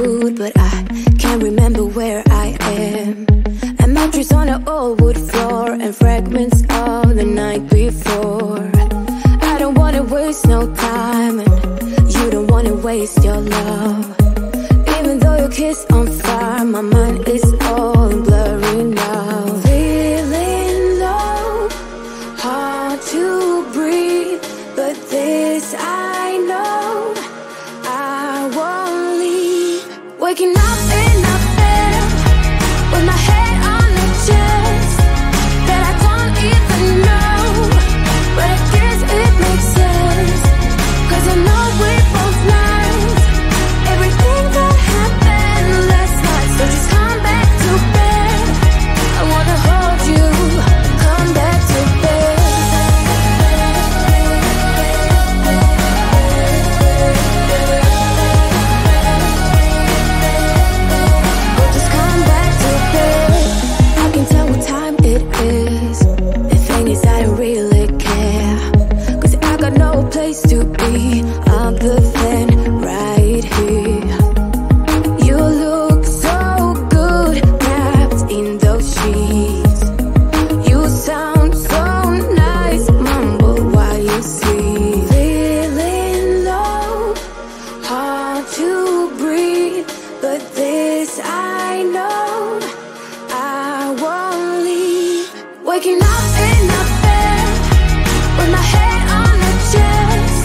good, but I can't remember where I am. A mattress on an old wood floor and fragments of the night before. I don't wanna waste no time, and you don't wanna waste your love. Even though your kiss on fire, my mind is all blurry now. Feeling low, hard to breathe, but this I know, I won't leave. Waking up in a bed with my head on the chest that I don't even know, but I guess it makes sense, 'cause I know we both lied everything that happened last night. So just come back to bed, I wanna hold you, come back to bed. Oh, just come back to bed. I can tell what time it is. The thing is I don't really care, 'cause I got no place to be other than right here. You look so good wrapped in those sheets. You sound so nice, mumble while you sleep. Feeling low, hard to breathe, but this I know, I won't leave. Waking up in a bed with my head on the chest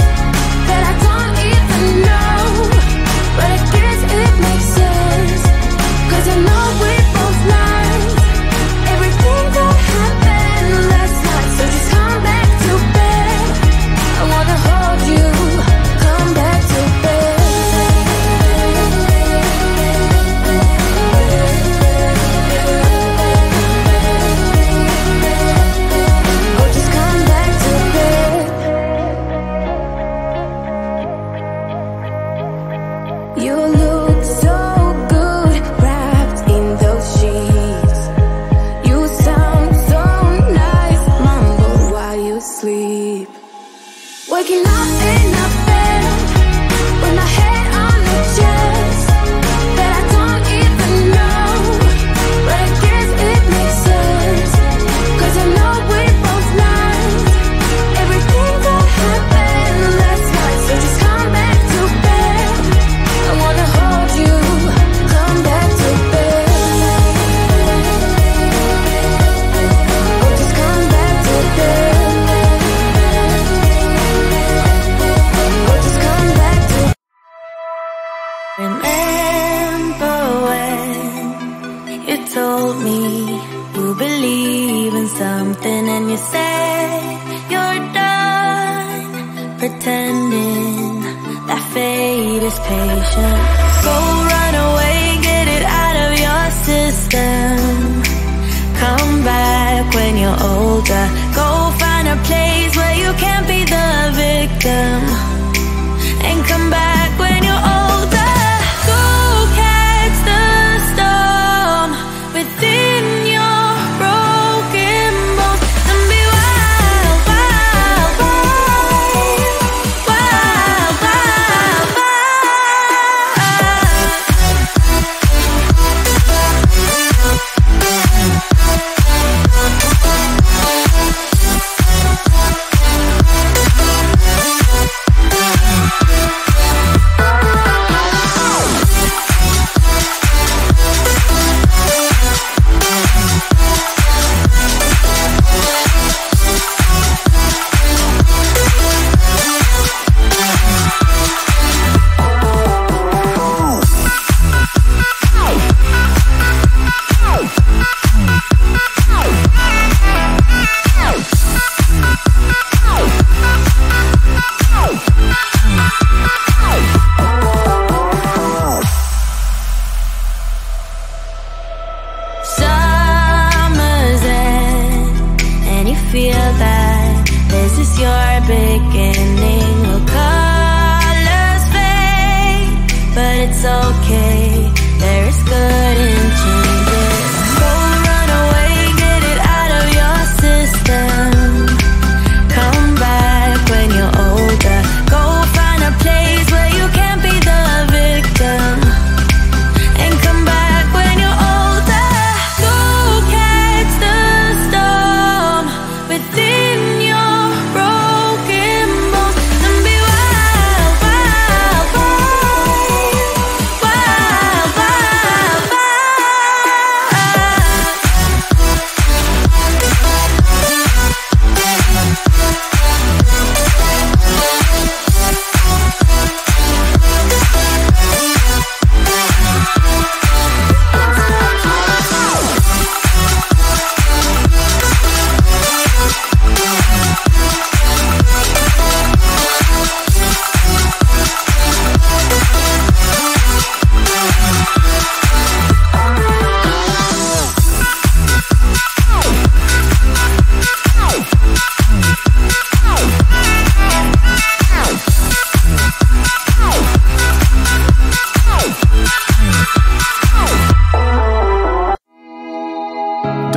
that I don't even know, but I guess it makes sense, 'cause I know we both lied everything that happened last night. So just come back to bed, I wanna hold you, come back to bed. Oh, just come back to bed. You look so good wrapped in those sheets. You sound so nice, mumble while you sleep. Waking up in a bed with my head on the chest that I don't even know, but I guess it makes sense, 'cause I know we both lied everything that happened last night. So just come back to bed, I wanna hold you, come back to bed. Oh, just come back to bed. Oh, just come back to bed. Remember when you told me you believe in something and you said you're done pretending that fate is patient. So run away, get it out of your system. Come back when you're older. Go find a place where you can't be the victim, and come back when you're older. Go catch the storm within your broken bones and be wild, wild, wild, wild, wild, wild. Summer's end, and you feel that this is your beginning. Well, colors fade, but it's okay. There is good in changes. So run away, get it out of your system. Come back when you're older. Go find a place where you can't be the victim,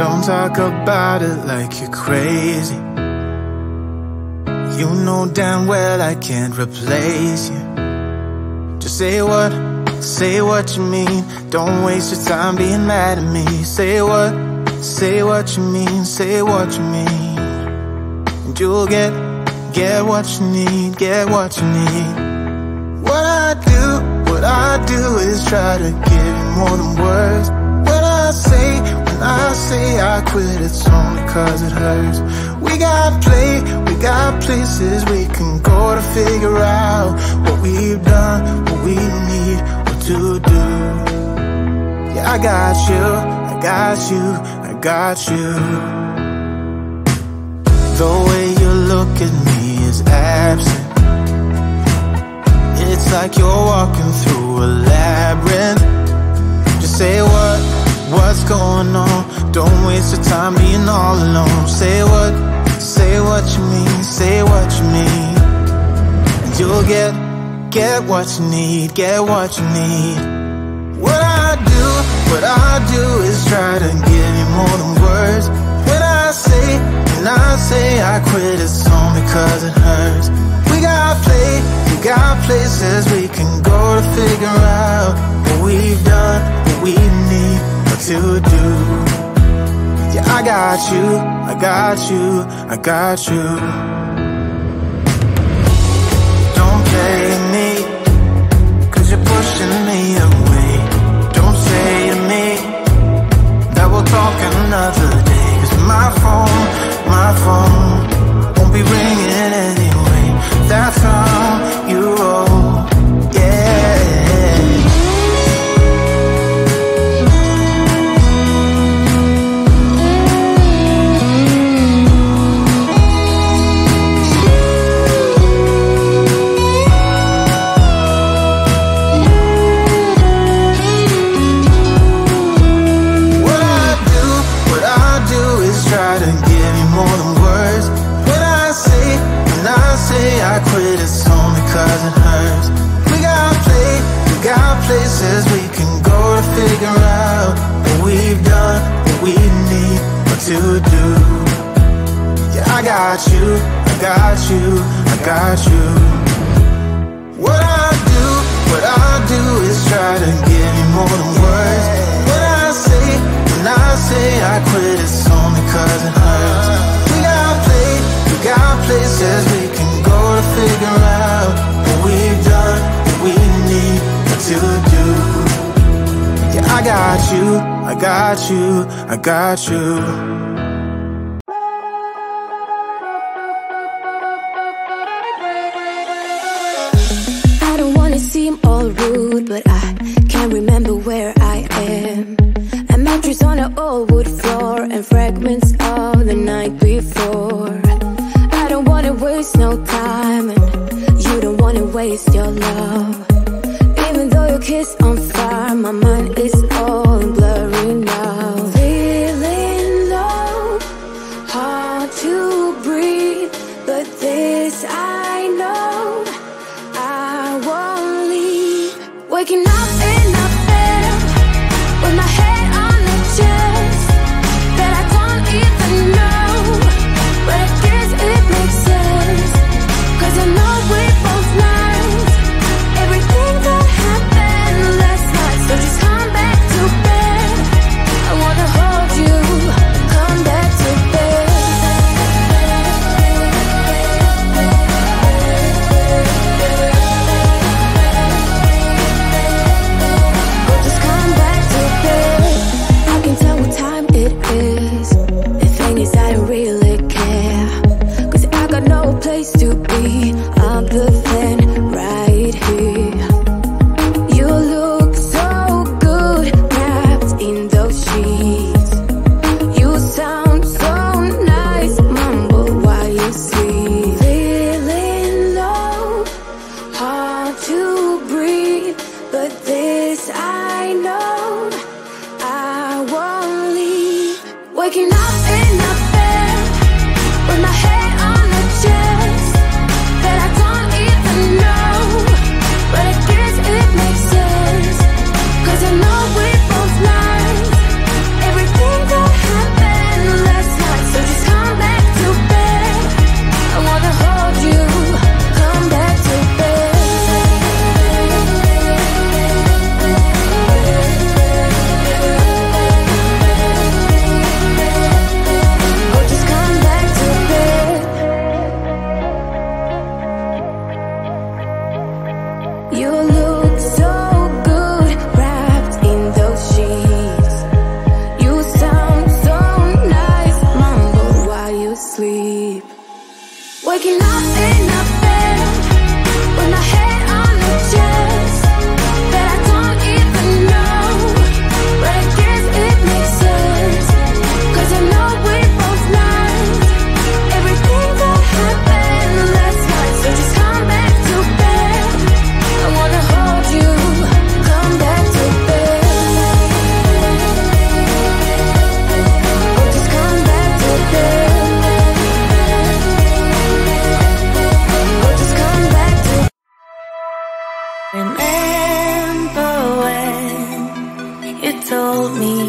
Don't talk about it like you're crazy. You know damn well I can't replace you. Just say what you mean. Don't waste your time being mad at me. Say what you mean. Say what you mean. And you'll get what you need. Get what you need. What I do is try to give you more than words. When I say I quit, it's only cause it hurts. We got places we can go to figure out what we've done, what we need, what to do. Yeah, I got you. The way you look at me is absent. It's like you're walking through a labyrinth. Just say what's going on. Don't waste your time being all alone. Say what you mean. Say what you mean. And you'll get what you need. Get what you need. What I do is try to give you more than words. When I say I quit, it's only cause it hurts. We got places we can go to figure out what we've done, what we need, what to do. Yeah, I got you. Don't play me, cause you're pushing me away. Don't say to me that we'll talk another day. Cause my phone won't be ringing anyway. That's how you roll, yeah. What I do is try to give you more than words. When I say I quit, it's only cause it hurts. We got places we can go to figure out what we've done, what we need, what to do. Yeah, I got you. What I do is try to give you more than words. When I say I quit, it's only cause it hurts. We got places we can go to figure out what we've done, what we need, what to do. Yeah, I got you. I don't wanna seem all rude, but I can't remember where I am. A mattress on an old wood floor and fragments of the night before. I don't wanna waste no time, and you don't wanna waste your love. Even though your kiss on fire, my mind is all blurry now. Feeling low, hard to breathe, but this I know, I won't leave. Waking up in a bed with my head on the chest that I don't even know, but I guess it makes sense, cause I know we both learned everything that happened last night. So just come back to bed, I wanna hold you, come back to bed. Oh, just come back to bed. I can tell what time it is. The thing is I don't really care, cause I got no place to be other than right here. You look so good wrapped in those sheets. You sound so nice, mumble while you sleep. Feeling low, hard to breathe, but this I know, I won't leave. Waking up in a bed with my head on the chest that I don't even know, but I guess it makes sense, cause I know we both learned everything that happened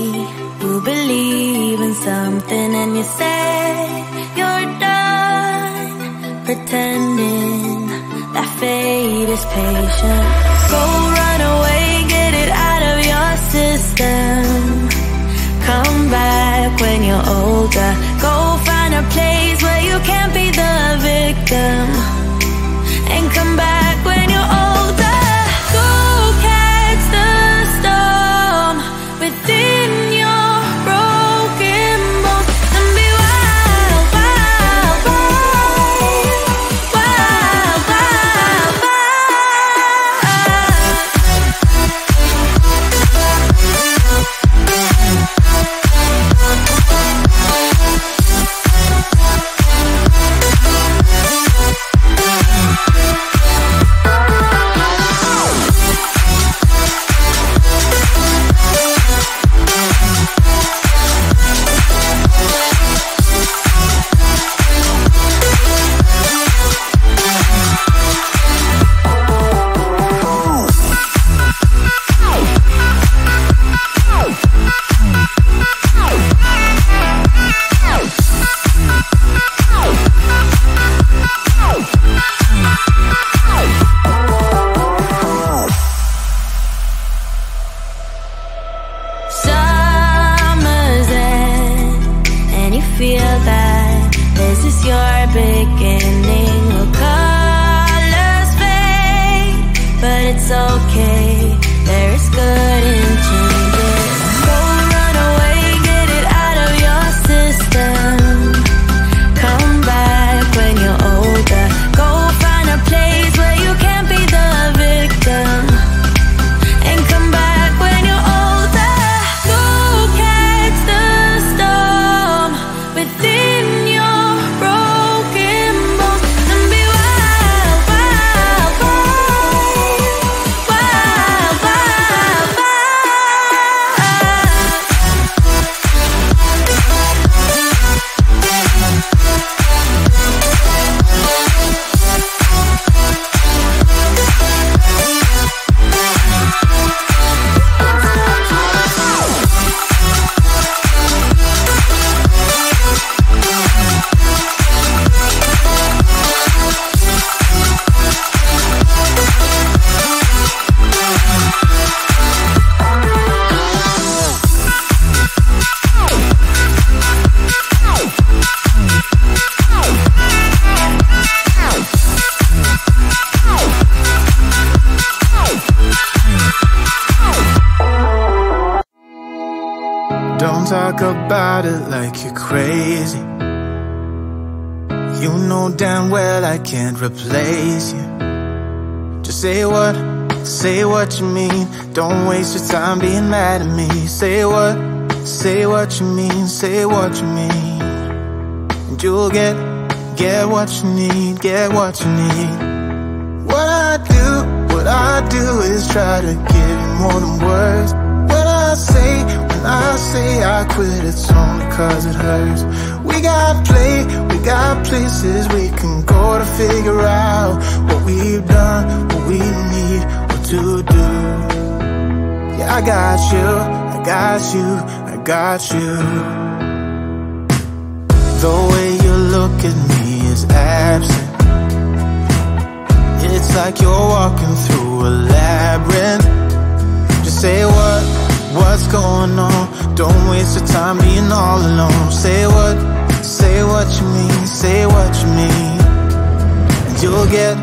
you believe in something and you say you're done pretending that fate is patient. Go run away, get it out of your system. Come back when you're older. Go find a place where you can't be the victim, and come back when you're older. Go catch the storm within your broken bones and be wild, wild, wild, wild, wild, wild. Summer's end, and you feel that this is your beginning. Well, colors fade, but it's okay. There is good in changes. Go run away, get it out of your system. Come back when you're older. Go find a place where you can't be the victim, and come back when you're older. Go catch the storm within your broken bones and be wild, wild, wild, wild, wild, wild. Don't talk about it like you're crazy. You know damn well I can't replace you. Just say what you mean. Don't waste your time being mad at me. Say what you mean, say what you mean. And you'll get what you need, get what you need. What I do is try to give you more than words. When I say I quit, it's only cause it hurts. We got places we can go to figure out what we've done, what we need, what to do. Yeah, I got you, I got you, I got you. The way you look at me is absent. It's like you're walking through a labyrinth. Just say what's going on. Don't waste your time being all alone. Say what you mean, say what you mean. And you'll get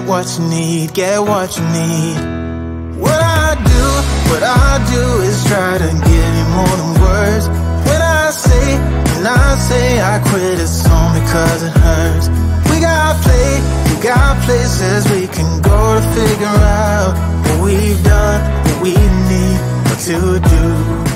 what you need, get what you need. What I do is try to give you more than words. When I say I quit, it's only cause it hurts. We got places we can go to figure out what we've done, what we need, what to do.